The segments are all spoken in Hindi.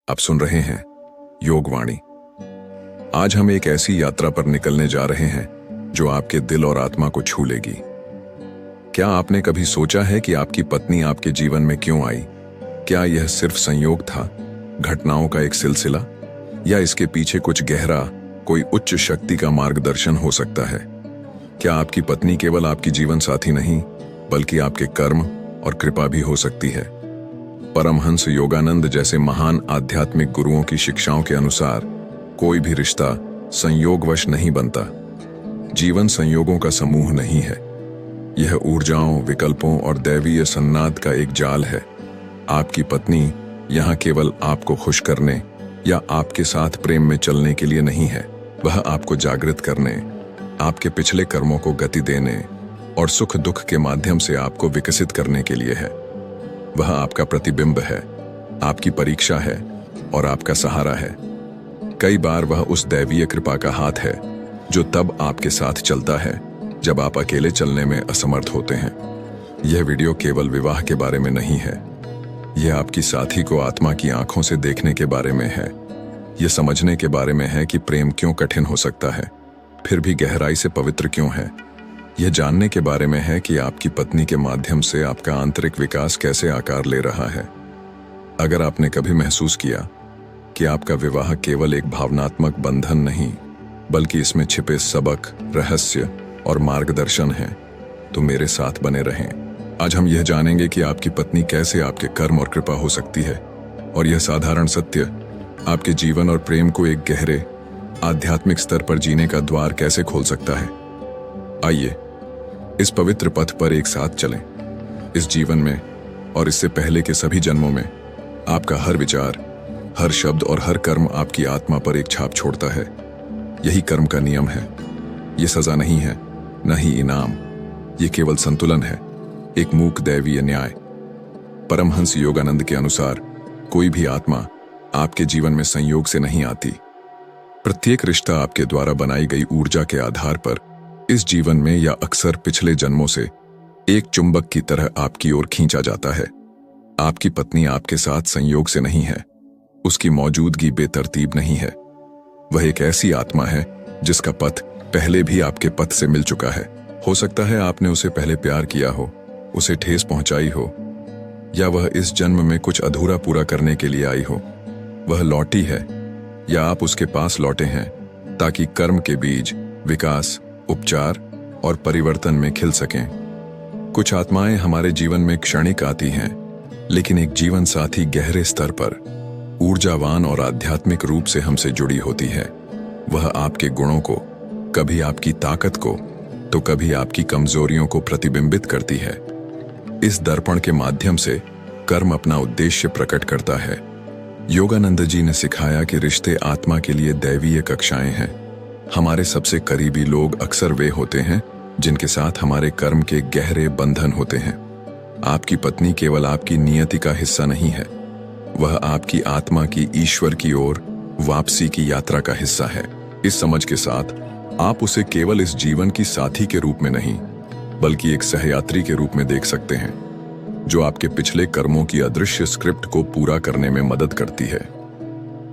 आप सुन रहे हैं योगवाणी। आज हम एक ऐसी यात्रा पर निकलने जा रहे हैं जो आपके दिल और आत्मा को छू लेगी। क्या आपने कभी सोचा है कि आपकी पत्नी आपके जीवन में क्यों आई? क्या यह सिर्फ संयोग था, घटनाओं का एक सिलसिला, या इसके पीछे कुछ गहरा, कोई उच्च शक्ति का मार्गदर्शन हो सकता है? क्या आपकी पत्नी केवल आपकी जीवन साथी नहीं, बल्कि आपके कर्म और कृपा भी हो सकती है? परमहंस योगानंद जैसे महान आध्यात्मिक गुरुओं की शिक्षाओं के अनुसार कोई भी रिश्ता संयोगवश नहीं बनता। जीवन संयोगों का समूह नहीं है, यह ऊर्जाओं, विकल्पों और दैवीय सन्नाद का एक जाल है। आपकी पत्नी यहाँ केवल आपको खुश करने या आपके साथ प्रेम में चलने के लिए नहीं है, वह आपको जागृत करने, आपके पिछले कर्मों को गति देने और सुख दुख के माध्यम से आपको विकसित करने के लिए है। वह आपका प्रतिबिंब है, आपकी परीक्षा है और आपका सहारा है। कई बार वह उस दैवीय कृपा का हाथ है जो तब आपके साथ चलता है जब आप अकेले चलने में असमर्थ होते हैं। यह वीडियो केवल विवाह के बारे में नहीं है, यह आपकी साथी को आत्मा की आंखों से देखने के बारे में है। यह समझने के बारे में है कि प्रेम क्यों कठिन हो सकता है, फिर भी गहराई से पवित्र क्यों है। यह जानने के बारे में है कि आपकी पत्नी के माध्यम से आपका आंतरिक विकास कैसे आकार ले रहा है। अगर आपने कभी महसूस किया कि आपका विवाह केवल एक भावनात्मक बंधन नहीं, बल्कि इसमें छिपे सबक, रहस्य और मार्गदर्शन है, तो मेरे साथ बने रहें। आज हम यह जानेंगे कि आपकी पत्नी कैसे आपके कर्म और कृपा हो सकती है, और यह साधारण सत्य आपके जीवन और प्रेम को एक गहरे आध्यात्मिक स्तर पर जीने का द्वार कैसे खोल सकता है। आइए इस पवित्र पथ पर एक साथ चलें। इस जीवन में और इससे पहले के सभी जन्मों में आपका हर विचार, हर शब्द और हर कर्म आपकी आत्मा पर एक छाप छोड़ता है। यही कर्म का नियम है। ये सजा नहीं है, न ही इनाम, ये केवल संतुलन है, एक मूक दैवीय न्याय। परमहंस योगानंद के अनुसार कोई भी आत्मा आपके जीवन में संयोग से नहीं आती। प्रत्येक रिश्ता आपके द्वारा बनाई गई ऊर्जा के आधार पर इस जीवन में या अक्सर पिछले जन्मों से एक चुंबक की तरह आपकी ओर खींचा जाता है। आपकी पत्नी आपके साथ संयोग से नहीं है, उसकी मौजूदगी बेतरतीब नहीं है। वह एक ऐसी आत्मा है जिसका पथ पहले भी आपके पथ से मिल चुका है। हो सकता है आपने उसे पहले प्यार किया हो, उसे ठेस पहुंचाई हो, या वह इस जन्म में कुछ अधूरा पूरा करने के लिए आई हो। वह लौटी है या आप उसके पास लौटे हैं ताकि कर्म के बीज विकास, उपचार और परिवर्तन में खिल सकें। कुछ आत्माएं हमारे जीवन में क्षणिक आती हैं, लेकिन एक जीवन साथी गहरे स्तर पर ऊर्जावान और आध्यात्मिक रूप से हमसे जुड़ी होती है। वह आपके गुणों को, कभी आपकी ताकत को, तो कभी आपकी कमजोरियों को प्रतिबिंबित करती है। इस दर्पण के माध्यम से कर्म अपना उद्देश्य प्रकट करता है। योगानंद जी ने सिखाया कि रिश्ते आत्मा के लिए दैवीय कक्षाएं हैं। हमारे सबसे करीबी लोग अक्सर वे होते हैं जिनके साथ हमारे कर्म के गहरे बंधन होते हैं। आपकी पत्नी केवल आपकी नियति का हिस्सा नहीं है, वह आपकी आत्मा की ईश्वर की ओर वापसी की यात्रा का हिस्सा है। इस समझ के साथ आप उसे केवल इस जीवन की साथी के रूप में नहीं, बल्कि एक सहयात्री के रूप में देख सकते हैं, जो आपके पिछले कर्मों की अदृश्य स्क्रिप्ट को पूरा करने में मदद करती है।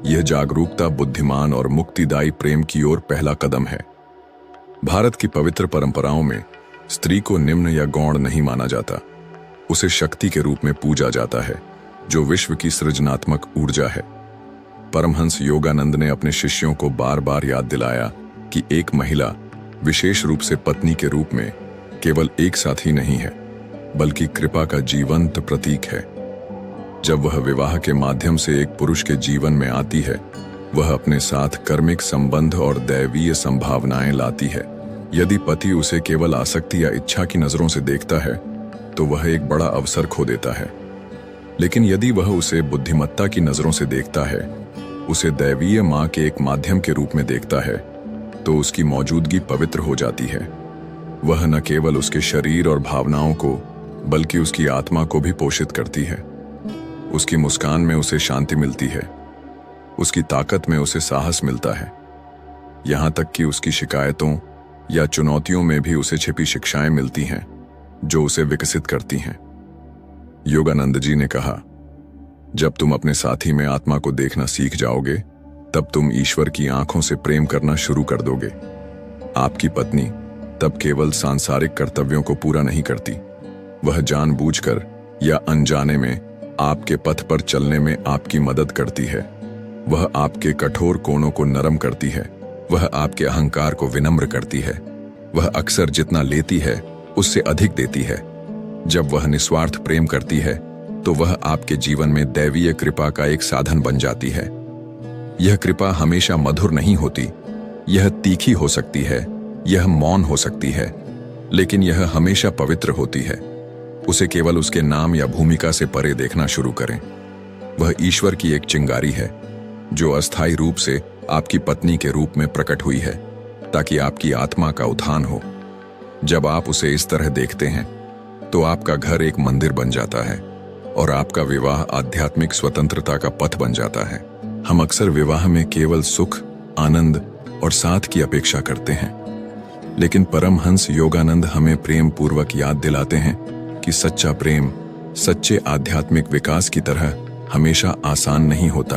यह जागरूकता बुद्धिमान और मुक्तिदायी प्रेम की ओर पहला कदम है। भारत की पवित्र परंपराओं में स्त्री को निम्न या गौण नहीं माना जाता। उसे शक्ति के रूप में पूजा जाता है, जो विश्व की सृजनात्मक ऊर्जा है। परमहंस योगानंद ने अपने शिष्यों को बार बार याद दिलाया कि एक महिला, विशेष रूप से पत्नी के रूप में, केवल एक साथी नहीं है, बल्कि कृपा का जीवंत प्रतीक है। जब वह विवाह के माध्यम से एक पुरुष के जीवन में आती है, वह अपने साथ कर्मिक संबंध और दैवीय संभावनाएं लाती है। यदि पति उसे केवल आसक्ति या इच्छा की नजरों से देखता है, तो वह एक बड़ा अवसर खो देता है। लेकिन यदि वह उसे बुद्धिमत्ता की नजरों से देखता है, उसे दैवीय मां के एक माध्यम के रूप में देखता है, तो उसकी मौजूदगी पवित्र हो जाती है। वह न केवल उसके शरीर और भावनाओं को, बल्कि उसकी आत्मा को भी पोषित करती है। उसकी मुस्कान में उसे शांति मिलती है, उसकी ताकत में उसे साहस मिलता है, यहां तक कि उसकी शिकायतों या चुनौतियों में भी उसे छिपी शिक्षाएं मिलती हैं जो उसे विकसित करती हैं। योगानंद जी ने कहा, जब तुम अपने साथी में आत्मा को देखना सीख जाओगे, तब तुम ईश्वर की आंखों से प्रेम करना शुरू कर दोगे। आपकी पत्नी तब केवल सांसारिक कर्तव्यों को पूरा नहीं करती, वह जानबूझकर या अनजाने में आपके पथ पर चलने में आपकी मदद करती है। वह आपके कठोर कोणों को नरम करती है, वह आपके अहंकार को विनम्र करती है। वह अक्सर जितना लेती है उससे अधिक देती है। जब वह निस्वार्थ प्रेम करती है तो वह आपके जीवन में दैवीय कृपा का एक साधन बन जाती है। यह कृपा हमेशा मधुर नहीं होती, यह तीखी हो सकती है, यह मौन हो सकती है, लेकिन यह हमेशा पवित्र होती है। उसे केवल उसके नाम या भूमिका से परे देखना शुरू करें। वह ईश्वर की एक चिंगारी है जो अस्थायी रूप से आपकी पत्नी के रूप में प्रकट हुई है, ताकि आपकी आत्मा का उत्थान हो। जब आप उसे इस तरह देखते हैं तो आपका घर एक मंदिर बन जाता है और आपका विवाह आध्यात्मिक स्वतंत्रता का पथ बन जाता है। हम अक्सर विवाह में केवल सुख, आनंद और साथ की अपेक्षा करते हैं, लेकिन परमहंस योगानंद हमें प्रेम पूर्वक याद दिलाते हैं कि सच्चा प्रेम सच्चे आध्यात्मिक विकास की तरह हमेशा आसान नहीं होता।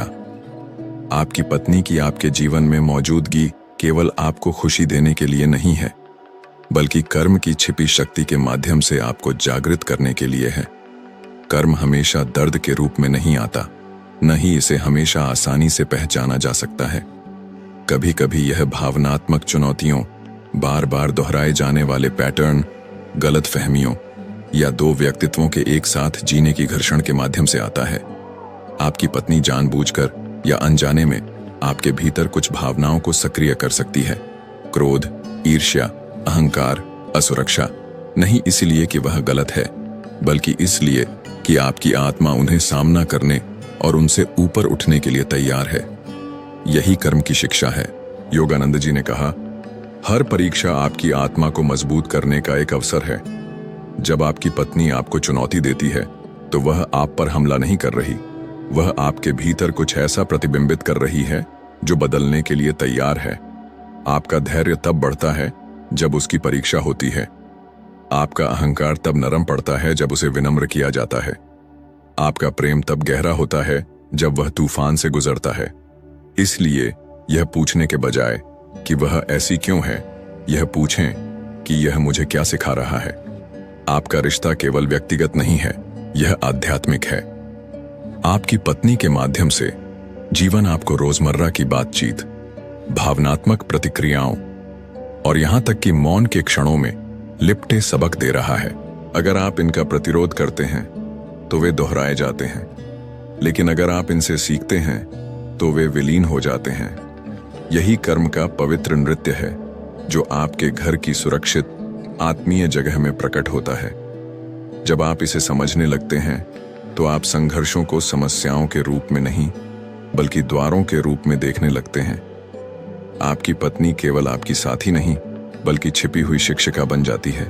आपकी पत्नी की आपके जीवन में मौजूदगी केवल आपको खुशी देने के लिए नहीं है, बल्कि कर्म की छिपी शक्ति के माध्यम से आपको जागृत करने के लिए है। कर्म हमेशा दर्द के रूप में नहीं आता, न ही इसे हमेशा आसानी से पहचाना जा सकता है। कभी कभी यह भावनात्मक चुनौतियों, बार बार दोहराए जाने वाले पैटर्न, गलत फहमियों या दो व्यक्तित्वों के एक साथ जीने की घर्षण के माध्यम से आता है। आपकी पत्नी जानबूझकर या अनजाने में आपके भीतर कुछ भावनाओं को सक्रिय कर सकती है। क्रोध, ईर्ष्या, अहंकार, असुरक्षा, नहीं इसलिए कि वह गलत है, बल्कि इसलिए कि आपकी आत्मा उन्हें सामना करने और उनसे ऊपर उठने के लिए तैयार है। यही कर्म की शिक्षा है। योगानंद जी ने कहा, हर परीक्षा आपकी आत्मा को मजबूत करने का एक अवसर है। जब आपकी पत्नी आपको चुनौती देती है तो वह आप पर हमला नहीं कर रही, वह आपके भीतर कुछ ऐसा प्रतिबिंबित कर रही है जो बदलने के लिए तैयार है। आपका धैर्य तब बढ़ता है जब उसकी परीक्षा होती है। आपका अहंकार तब नरम पड़ता है जब उसे विनम्र किया जाता है। आपका प्रेम तब गहरा होता है जब वह तूफान से गुजरता है। इसलिए यह पूछने के बजाय कि वह ऐसी क्यों है, यह पूछें कि यह मुझे क्या सिखा रहा है। आपका रिश्ता केवल व्यक्तिगत नहीं है, यह आध्यात्मिक है। आपकी पत्नी के माध्यम से जीवन आपको रोजमर्रा की बातचीत, भावनात्मक प्रतिक्रियाओं और यहां तक कि मौन के क्षणों में लिपटे सबक दे रहा है। अगर आप इनका प्रतिरोध करते हैं तो वे दोहराए जाते हैं, लेकिन अगर आप इनसे सीखते हैं तो वे विलीन हो जाते हैं। यही कर्म का पवित्र नृत्य है जो आपके घर की सुरक्षित आत्मीय जगह में प्रकट होता है। जब आप इसे समझने लगते हैं तो आप संघर्षों को समस्याओं के रूप में नहीं, बल्कि द्वारों के रूप में देखने लगते हैं। आपकी पत्नी केवल आपकी साथी नहीं, बल्कि छिपी हुई शिक्षिका बन जाती है।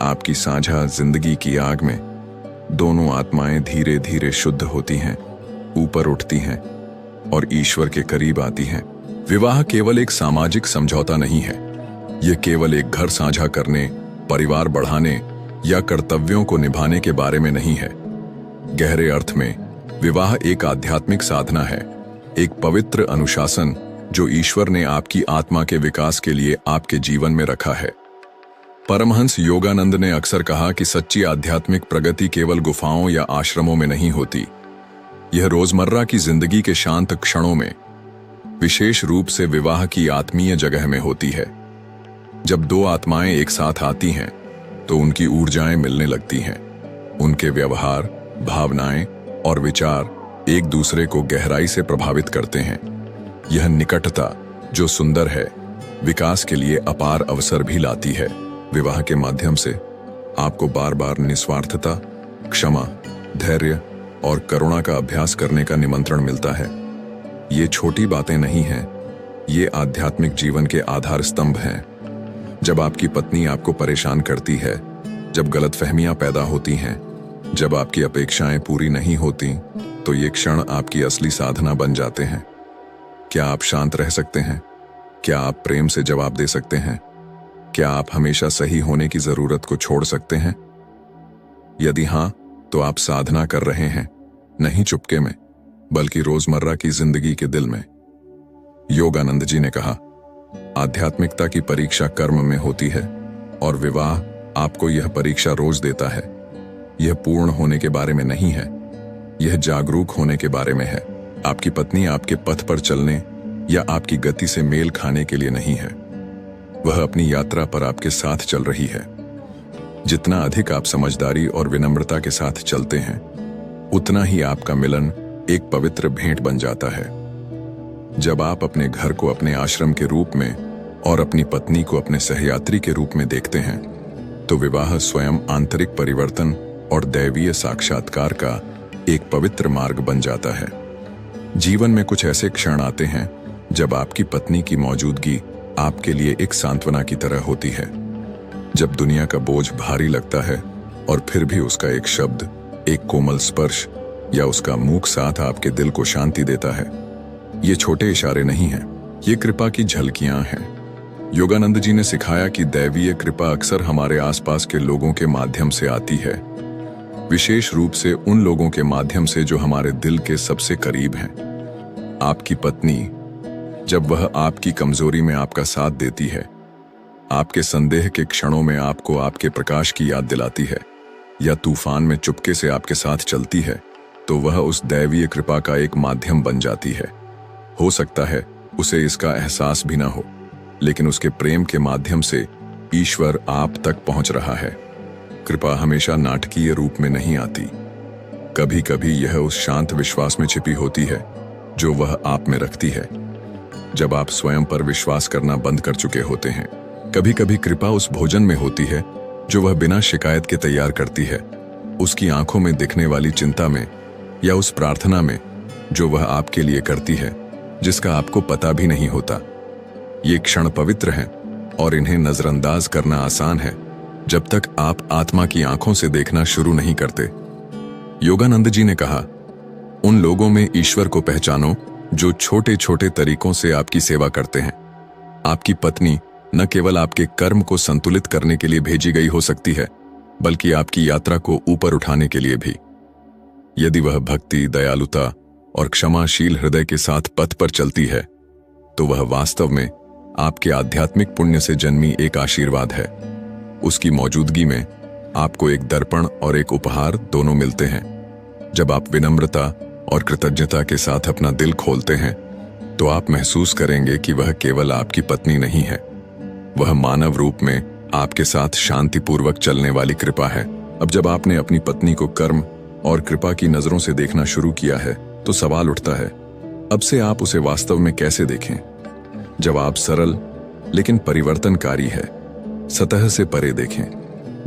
आपकी साझा जिंदगी की आग में दोनों आत्माएं धीरे धीरे शुद्ध होती हैं, ऊपर उठती हैं और ईश्वर के करीब आती हैं। विवाह केवल एक सामाजिक समझौता नहीं है, यह केवल एक घर साझा करने, परिवार बढ़ाने या कर्तव्यों को निभाने के बारे में नहीं है। गहरे अर्थ में विवाह एक आध्यात्मिक साधना है, एक पवित्र अनुशासन जो ईश्वर ने आपकी आत्मा के विकास के लिए आपके जीवन में रखा है। परमहंस योगानंद ने अक्सर कहा कि सच्ची आध्यात्मिक प्रगति केवल गुफाओं या आश्रमों में नहीं होती, यह रोजमर्रा की जिंदगी के शांत क्षणों में, विशेष रूप से विवाह की आत्मीय जगह में होती है। जब दो आत्माएं एक साथ आती हैं तो उनकी ऊर्जाएं मिलने लगती हैं। उनके व्यवहार, भावनाएं और विचार एक दूसरे को गहराई से प्रभावित करते हैं। यह निकटता जो सुंदर है, विकास के लिए अपार अवसर भी लाती है। विवाह के माध्यम से आपको बार बार निस्वार्थता, क्षमा, धैर्य और करुणा का अभ्यास करने का निमंत्रण मिलता है। ये छोटी बातें नहीं हैं, ये आध्यात्मिक जीवन के आधार स्तंभ हैं। जब आपकी पत्नी आपको परेशान करती है, जब गलतफहमियां पैदा होती हैं, जब आपकी अपेक्षाएं पूरी नहीं होती, तो ये क्षण आपकी असली साधना बन जाते हैं। क्या आप शांत रह सकते हैं? क्या आप प्रेम से जवाब दे सकते हैं? क्या आप हमेशा सही होने की जरूरत को छोड़ सकते हैं? यदि हां, तो आप साधना कर रहे हैं, नहीं चुपके में, बल्कि रोजमर्रा की जिंदगी के दिल में। योगानंद जी ने कहा, आध्यात्मिकता की परीक्षा कर्म में होती है और विवाह आपको यह परीक्षा रोज देता है। यह पूर्ण होने के बारे में नहीं है, यह जागरूक होने के बारे में है। आपकी पत्नी आपके पथ पर चलने या आपकी गति से मेल खाने के लिए नहीं है, वह अपनी यात्रा पर आपके साथ चल रही है। जितना अधिक आप समझदारी और विनम्रता के साथ चलते हैं, उतना ही आपका मिलन एक पवित्र भेंट बन जाता है। जब आप अपने घर को अपने आश्रम के रूप में और अपनी पत्नी को अपने सहयात्री के रूप में देखते हैं, तो विवाह स्वयं आंतरिक परिवर्तन और दैवीय साक्षात्कार का एक पवित्र मार्ग बन जाता है। जीवन में कुछ ऐसे क्षण आते हैं जब आपकी पत्नी की मौजूदगी आपके लिए एक सांत्वना की तरह होती है। जब दुनिया का बोझ भारी लगता है और फिर भी उसका एक शब्द, एक कोमल स्पर्श या उसका मूक साथ आपके दिल को शांति देता है। ये छोटे इशारे नहीं हैं, ये कृपा की झलकियां हैं। योगानंद जी ने सिखाया कि दैवीय कृपा अक्सर हमारे आसपास के लोगों के माध्यम से आती है, विशेष रूप से उन लोगों के माध्यम से जो हमारे दिल के सबसे करीब हैं। आपकी पत्नी, जब वह आपकी कमजोरी में आपका साथ देती है, आपके संदेह के क्षणों में आपको आपके प्रकाश की याद दिलाती है, या तूफान में चुपके से आपके साथ चलती है, तो वह उस दैवीय कृपा का एक माध्यम बन जाती है। हो सकता है उसे इसका एहसास भी ना हो, लेकिन उसके प्रेम के माध्यम से ईश्वर आप तक पहुंच रहा है। कृपा हमेशा नाटकीय रूप में नहीं आती, कभी कभी यह उस शांत विश्वास में छिपी होती है जो वह आप में रखती है, जब आप स्वयं पर विश्वास करना बंद कर चुके होते हैं। कभी कभी कृपा उस भोजन में होती है जो वह बिना शिकायत के तैयार करती है, उसकी आंखों में दिखने वाली चिंता में, या उस प्रार्थना में जो वह आपके लिए करती है जिसका आपको पता भी नहीं होता। ये क्षण पवित्र हैं और इन्हें नजरअंदाज करना आसान है जब तक आप आत्मा की आंखों से देखना शुरू नहीं करते। योगानंद जी ने कहा, उन लोगों में ईश्वर को पहचानो जो छोटे छोटे तरीकों से आपकी सेवा करते हैं। आपकी पत्नी न केवल आपके कर्म को संतुलित करने के लिए भेजी गई हो सकती है, बल्कि आपकी यात्रा को ऊपर उठाने के लिए भी। यदि वह भक्ति, दयालुता और क्षमाशील हृदय के साथ पथ पर चलती है, तो वह वास्तव में आपके आध्यात्मिक पुण्य से जन्मी एक आशीर्वाद है। उसकी मौजूदगी में आपको एक दर्पण और एक उपहार दोनों मिलते हैं। जब आप विनम्रता और कृतज्ञता के साथ अपना दिल खोलते हैं, तो आप महसूस करेंगे कि वह केवल आपकी पत्नी नहीं है, वह मानव रूप में आपके साथ शांतिपूर्वक चलने वाली कृपा है। अब जब आपने अपनी पत्नी को कर्म और कृपा की नजरों से देखना शुरू किया है, तो सवाल उठता है, अब से आप उसे वास्तव में कैसे देखें? जवाब सरल लेकिन परिवर्तनकारी है। सतह से परे देखें,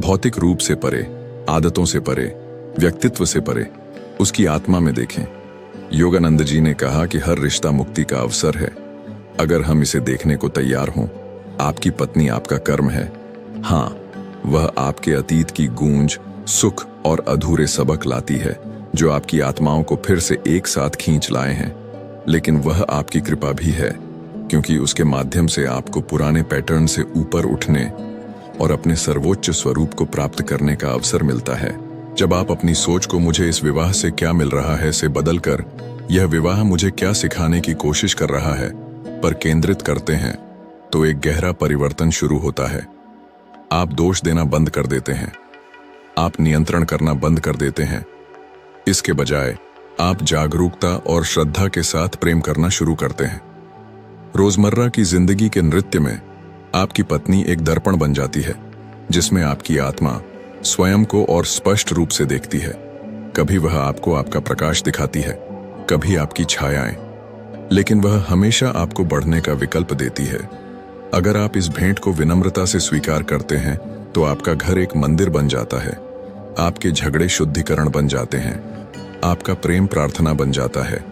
भौतिक रूप से परे, आदतों से परे, व्यक्तित्व से परे, उसकी आत्मा में देखें। योगानंद जी ने कहा कि हर रिश्ता मुक्ति का अवसर है, अगर हम इसे देखने को तैयार हों। आपकी पत्नी आपका कर्म है। हाँ, वह आपके अतीत की गूंज, सुख और अधूरे सबक लाती है जो आपकी आत्माओं को फिर से एक साथ खींच लाए हैं। लेकिन वह आपकी कृपा भी है, क्योंकि उसके माध्यम से आपको पुराने पैटर्न से ऊपर उठने और अपने सर्वोच्च स्वरूप को प्राप्त करने का अवसर मिलता है। जब आप अपनी सोच को मुझे इस विवाह से क्या मिल रहा है से बदलकर यह विवाह मुझे क्या सिखाने की कोशिश कर रहा है पर केंद्रित करते हैं, तो एक गहरा परिवर्तन शुरू होता है। आप दोष देना बंद कर देते हैं, आप नियंत्रण करना बंद कर देते हैं। इसके बजाय आप जागरूकता और श्रद्धा के साथ प्रेम करना शुरू करते हैं। रोजमर्रा की जिंदगी के नृत्य में आपकी पत्नी एक दर्पण बन जाती है, जिसमें आपकी आत्मा स्वयं को और स्पष्ट रूप से देखती है। कभी वह आपको आपका प्रकाश दिखाती है, कभी आपकी छायाएं, लेकिन वह हमेशा आपको बढ़ने का विकल्प देती है। अगर आप इस भेंट को विनम्रता से स्वीकार करते हैं, तो आपका घर एक मंदिर बन जाता है, आपके झगड़े शुद्धिकरण बन जाते हैं, आपका प्रेम प्रार्थना बन जाता है।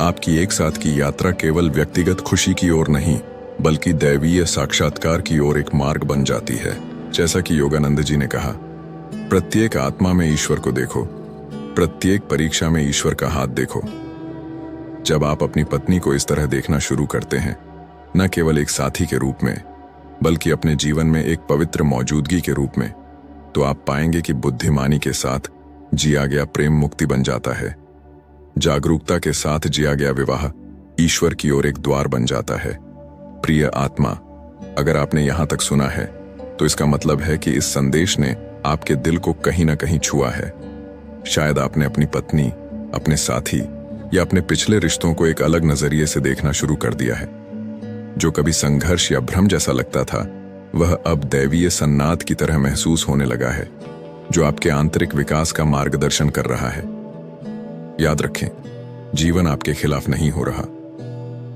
आपकी एक साथ की यात्रा केवल व्यक्तिगत खुशी की ओर नहीं, बल्कि दैवीय साक्षात्कार की ओर एक मार्ग बन जाती है। जैसा कि योगानंद जी ने कहा, प्रत्येक आत्मा में ईश्वर को देखो, प्रत्येक परीक्षा में ईश्वर का हाथ देखो। जब आप अपनी पत्नी को इस तरह देखना शुरू करते हैं, न केवल एक साथी के रूप में, बल्कि अपने जीवन में एक पवित्र मौजूदगी के रूप में, तो आप पाएंगे कि बुद्धिमानी के साथ जिया गया प्रेम मुक्ति बन जाता है। जागरूकता के साथ जिया गया विवाह ईश्वर की ओर एक द्वार बन जाता है। प्रिय आत्मा, अगर आपने यहां तक सुना है तो इसका मतलब है कि इस संदेश ने आपके दिल को कहीं ना कहीं छुआ है। शायद आपने अपनी पत्नी, अपने साथी या अपने पिछले रिश्तों को एक अलग नजरिए से देखना शुरू कर दिया है। जो कभी संघर्ष या भ्रम जैसा लगता था, वह अब दैवीय सन्नाद की तरह महसूस होने लगा है, जो आपके आंतरिक विकास का मार्गदर्शन कर रहा है। याद रखें, जीवन आपके खिलाफ नहीं हो रहा,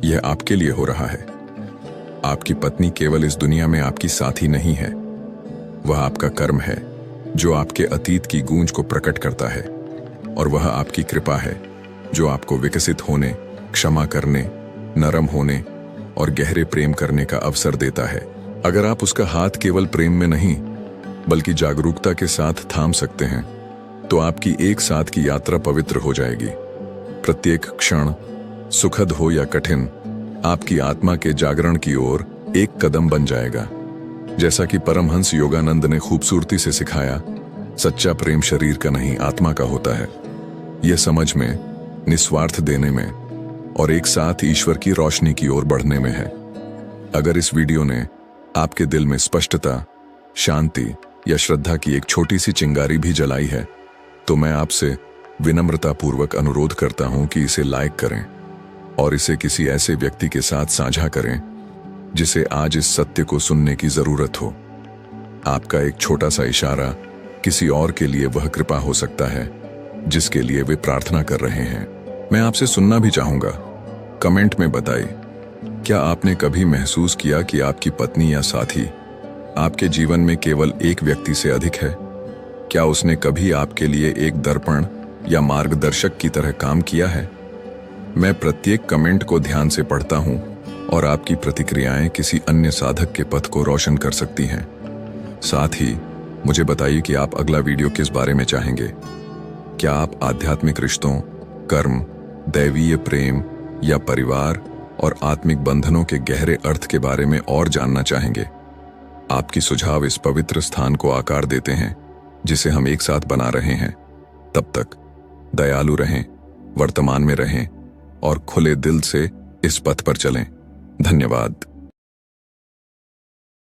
यह आपके लिए हो रहा है। आपकी पत्नी केवल इस दुनिया में आपकी साथी नहीं है, वह आपका कर्म है जो आपके अतीत की गूंज को प्रकट करता है, और वह आपकी कृपा है जो आपको विकसित होने, क्षमा करने, नरम होने और गहरे प्रेम करने का अवसर देता है। अगर आप उसका हाथ केवल प्रेम में नहीं बल्कि जागरूकता के साथ थाम सकते हैं, तो आपकी एक साथ की यात्रा पवित्र हो जाएगी। प्रत्येक क्षण, सुखद हो या कठिन, आपकी आत्मा के जागरण की ओर एक कदम बन जाएगा। जैसा कि परमहंस योगानंद ने खूबसूरती से सिखाया, सच्चा प्रेम शरीर का नहीं, आत्मा का होता है। यह समझ में, निस्वार्थ देने में और एक साथ ईश्वर की रोशनी की ओर बढ़ने में है। अगर इस वीडियो ने आपके दिल में स्पष्टता, शांति या श्रद्धा की एक छोटी सी चिंगारी भी जलाई है, तो मैं आपसे विनम्रतापूर्वक अनुरोध करता हूं कि इसे लाइक करें और इसे किसी ऐसे व्यक्ति के साथ साझा करें जिसे आज इस सत्य को सुनने की जरूरत हो। आपका एक छोटा सा इशारा किसी और के लिए वह कृपा हो सकता है जिसके लिए वे प्रार्थना कर रहे हैं। मैं आपसे सुनना भी चाहूंगा। कमेंट में बताइए, क्या आपने कभी महसूस किया कि आपकी पत्नी या साथी आपके जीवन में केवल एक व्यक्ति से अधिक है? क्या उसने कभी आपके लिए एक दर्पण या मार्गदर्शक की तरह काम किया है? मैं प्रत्येक कमेंट को ध्यान से पढ़ता हूं और आपकी प्रतिक्रियाएं किसी अन्य साधक के पथ को रोशन कर सकती हैं। साथ ही मुझे बताइए कि आप अगला वीडियो किस बारे में चाहेंगे। क्या आप आध्यात्मिक रिश्तों, कर्म, दैवीय प्रेम या परिवार और आत्मिक बंधनों के गहरे अर्थ के बारे में और जानना चाहेंगे? आपकी सुझाव इस पवित्र स्थान को आकार देते हैं जिसे हम एक साथ बना रहे हैं। तब तक दयालु रहें, वर्तमान में रहें और खुले दिल से इस पथ पर चलें। धन्यवाद।